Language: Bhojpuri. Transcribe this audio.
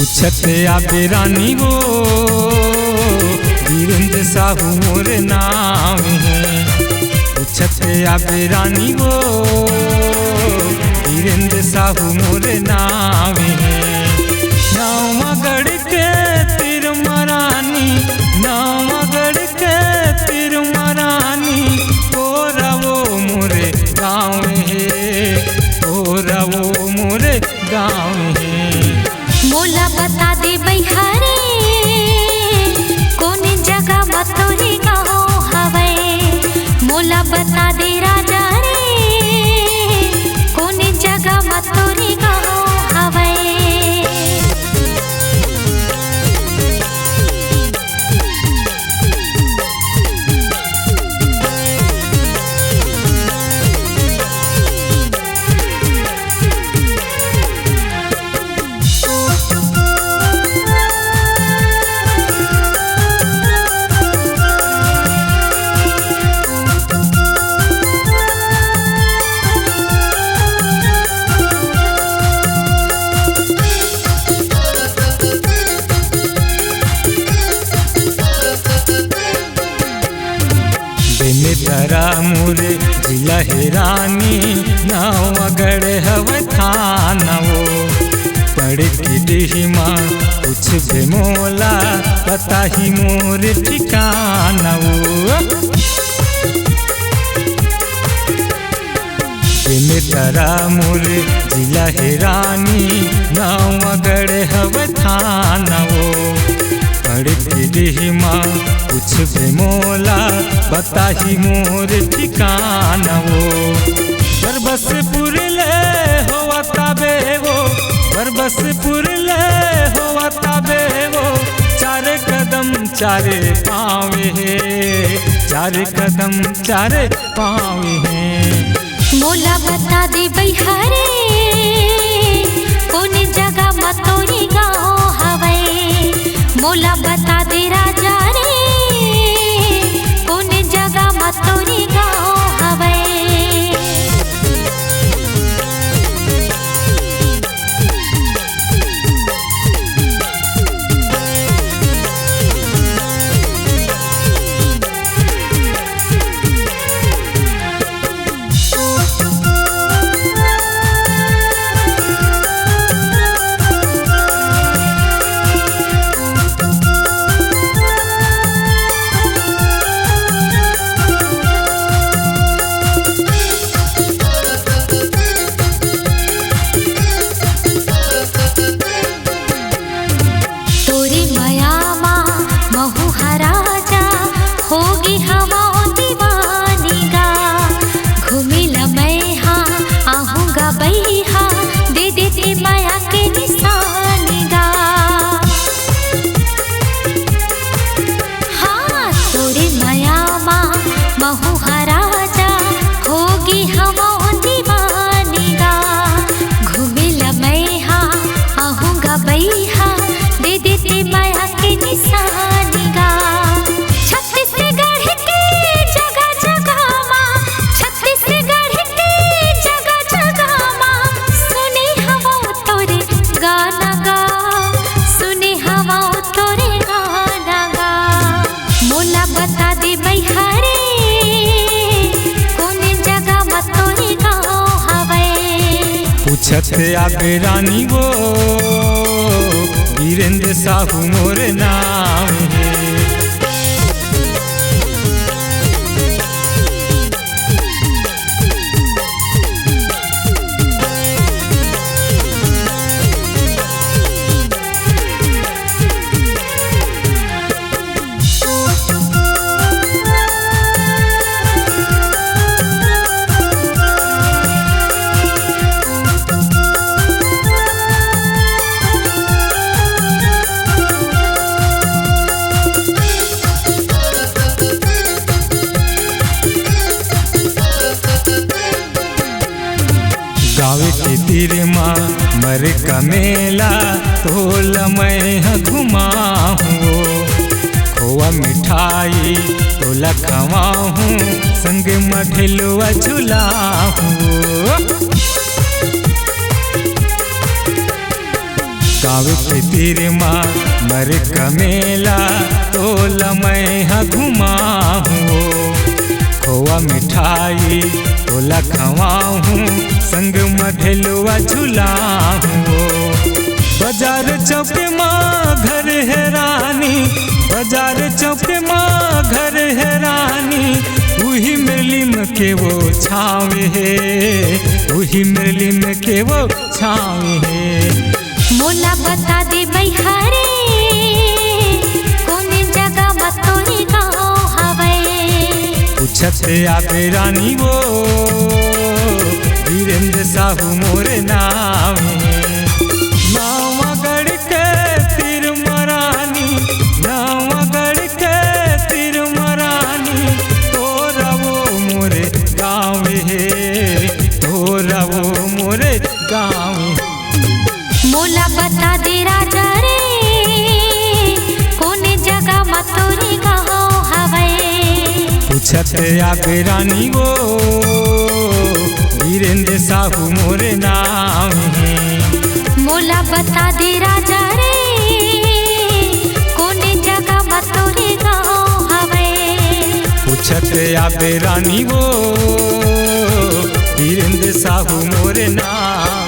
पूछते आबे रानी वो वीरेंद्र साहू मोर नाम है। पूछते आबे रानी वो वीरेंद्र साहू मोर नाम है। नावगढ़ के तिरमरानी, नावगढ़ के तिरमरानी, तोरा वो मोरे गाँव है, तोरा वो मोरे गाँव है। मोला बता दे बैहारे कौन जगह मतोरी गाँव हवे। मोला बता दे राजा रे कौन जगह मतोरी गाँव हवे। तरा मोरे जिला हिरानी, नावगढ़ हवे थाना वो। पढ़ के डिहिमा कुछ भी मोला पता ही मोरे ठिकाना वो। तरा मोरे जिला हिरानी, नावगढ़ हवे थाना वो। पढ़ के डिहिमा कुछ भी मोला बता ही मोर ठिकाना वो। बरबसपुर ले हो तबे वो, बरबसपुर ले हो तबे वो। चार कदम चारे पाँव है, चार कदम चारे पाँव है। मोला बता दे बैहारे कौन जगह मतोरी गाँव हवे। मोला बता दे राजा रे कौन जगह मतोरी गाँव हवे। पूछते आबे रानी वो वीरेंद्र साहू मोर नाम है। गाँव के तीर माँ मर का मेला तोल मैं घुमाऊँ। खोआ मिठाई तोला खवाऊँ, संग मठलुआ झुलाऊँ। गाँव के तीर माँ मर कमेला तोला मैं घुमाऊँ खोआ मिठाई तोला खवाऊँ संग मढेलुआ झुलाऊँ बाजार चौक माँ घर है रानी बाजार चौक माँ घर है रानी वही मिलिम के वो छावे है वही मिलिम के वो छावे है मोला बता दे बैहारे कौन जगह बतोरी गाँव हवे पूछत आबे रानी वो वीरेंद्र साहू मोरे नाम नावगढ़ के तीर मरानी नावगढ़ के तीर मरानी तोरा वो मोरे गाँव है तोरा वो मोरे गाँव मोला बता दे राजा रे कौन जगह मतोरी गाँव हवे पूछत आबे रानी वो वीरेंद्र साहू मोरे नाम है मोला बता दे राजा रे कौन जगह मतोरी गाँव हवे पूछत आबे रानी वो वीरेंद्र साहू मोरे नाम